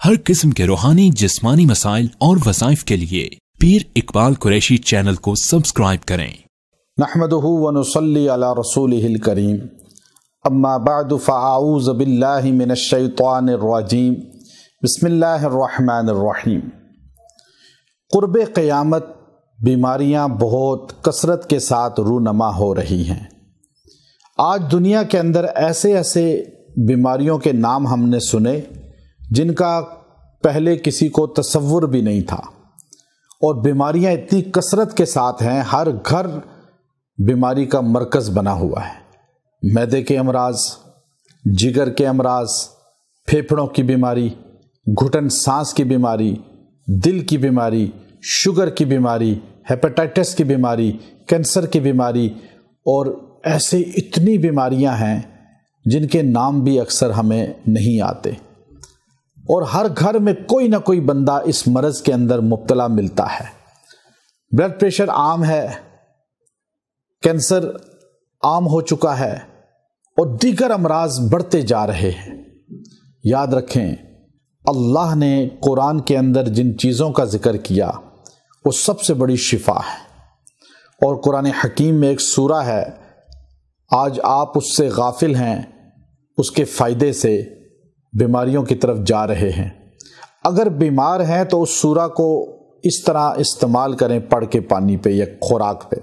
ہر قسم کے روحانی جسمانی مسائل اور وظائف کے لیے پیر اقبال قریشی چینل کو سبسکرائب کریں۔ نحمدہ ونصلی علی رسولہ الکریم، اما بعد فاعوذ باللہ من الشیطان الرجیم، بسم اللہ الرحمن الرحیم۔ قرب قیامت بیماریاں بہت کثرت کے ساتھ رونما ہو رہی ہیں۔ آج دنیا کے اندر ایسے ایسے بیماریوں کے نام ہم نے سنے جن کا پہلے کسی کو تصور بھی نہیں تھا، اور بیماریاں اتنی کثرت کے ساتھ ہیں، ہر گھر بیماری کا مرکز بنا ہوا ہے۔ معدے کے امراض، جگر کے امراض، پھیپھڑوں کی بیماری، گھٹن سانس کی بیماری، دل کی بیماری، شوگر کی بیماری، ہیپاٹائٹس کی بیماری، کینسر کی بیماری، اور ایسے اتنی بیماریاں ہیں جن کے نام بھی اکثر ہمیں نہیں آتے، اور ہر گھر میں کوئی نہ کوئی بندہ اس مرض کے اندر مبتلا ملتا ہے۔ بلڈ پریشر عام ہے، کینسر عام ہو چکا ہے، اور دیگر امراض بڑھتے جا رہے ہیں۔ یاد رکھیں، اللہ نے قرآن کے اندر جن چیزوں کا ذکر کیا وہ سب سے بڑی شفا ہے، اور قرآن حکیم میں ایک سورہ ہے، آج آپ اس سے غافل ہیں، اس کے فائدے سے بیماریوں کی طرف جا رہے ہیں۔ اگر بیمار ہیں تو اس سورہ کو اس طرح استعمال کریں، پڑھ کے پانی پہ یا خوراک پہ،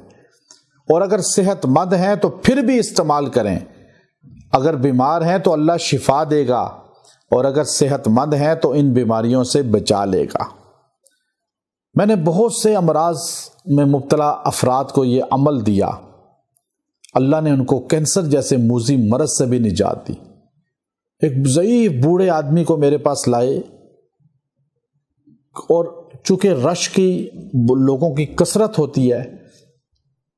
اور اگر صحت مند ہیں تو پھر بھی استعمال کریں۔ اگر بیمار ہیں تو اللہ شفا دے گا، اور اگر صحت مند ہیں تو ان بیماریوں سے بچا لے گا۔ میں نے بہت سے امراض میں مبتلا افراد کو یہ عمل دیا، اللہ نے ان کو کینسر جیسے موذی مرض سے بھی نجات دی۔ ایک ضعیف بوڑھے آدمی کو میرے پاس لائے، اور چونکہ رش کی لوگوں کی کثرت ہوتی ہے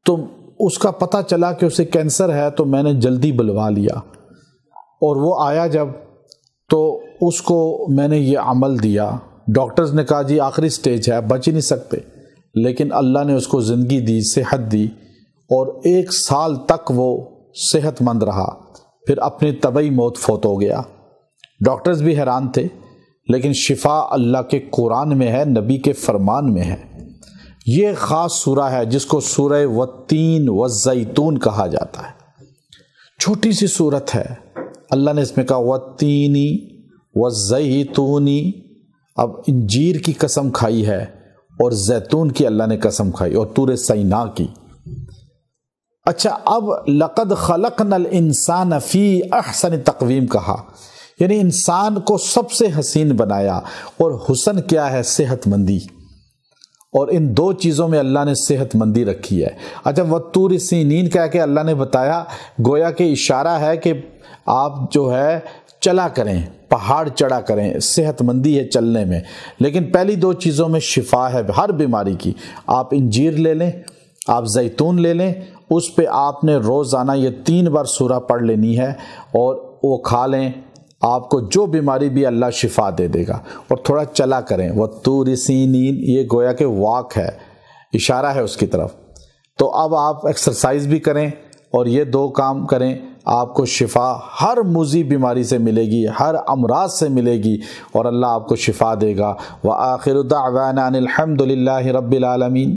تو اس کا پتہ چلا کہ اسے کینسر ہے، تو میں نے جلدی بلوا لیا، اور وہ آیا جب تو اس کو میں نے یہ عمل دیا۔ ڈاکٹرز نے کہا جی آخری سٹیج ہے، بچ ہی نہیں سکتے، لیکن اللہ نے اس کو زندگی دی، صحت دی، اور 1 سال تک وہ صحت مند رہا، پھر اپنی طبعی موت فوت ہو گیا۔ ڈاکٹرز بھی حیران تھے، لیکن شفا اللہ کے قرآن میں ہے، نبی کے فرمان میں ہے۔ یہ خاص سورہ ہے جس کو سورہ والتین والزیتون کہا جاتا ہے۔ چھوٹی سی سورت ہے، اللہ نے اس میں کہا والتینی والزیتونی، اب انجیر کی قسم کھائی ہے، اور زیتون کی اللہ نے قسم کھائی، اور طور سینا کی۔ اچھا، اب لقد خلقنا الانسان فی احسن تقویم کہا، یعنی انسان کو سب سے حسین بنایا، اور حسن کیا ہے؟ صحت مندی، اور ان 2 چیزوں میں اللہ نے صحت مندی رکھی ہے۔ اچھا، والطور سینین کہہ کے اللہ نے بتایا، گویا کہ اشارہ ہے کہ آپ جو ہے چلا کریں، پہاڑ چڑھا کریں، صحت مندی ہے چلنے میں۔ لیکن پہلی 2 چیزوں میں شفا ہے ہر بیماری کی۔ آپ انجیر لے لیں، آپ زیتون لے لیں، اس پہ آپ نے روزانہ یہ 3 بار سورہ پڑھ لینی ہے، اور وہ کھا لیں، آپ کو جو بیماری بھی اللہ شفا دے دے گا۔ اور تھوڑا چلا کریں، والطور سینین، یہ گویا کہ واک ہے، اشارہ ہے اس کی طرف۔ تو اب آپ ایکسرسائز بھی کریں اور یہ 2 کام کریں، آپ کو شفا ہر موذی بیماری سے ملے گی، ہر امراض سے ملے گی، اور اللہ آپ کو شفا دے گا۔ وآخر دعوانا ان الحمد للہ رب العالمین۔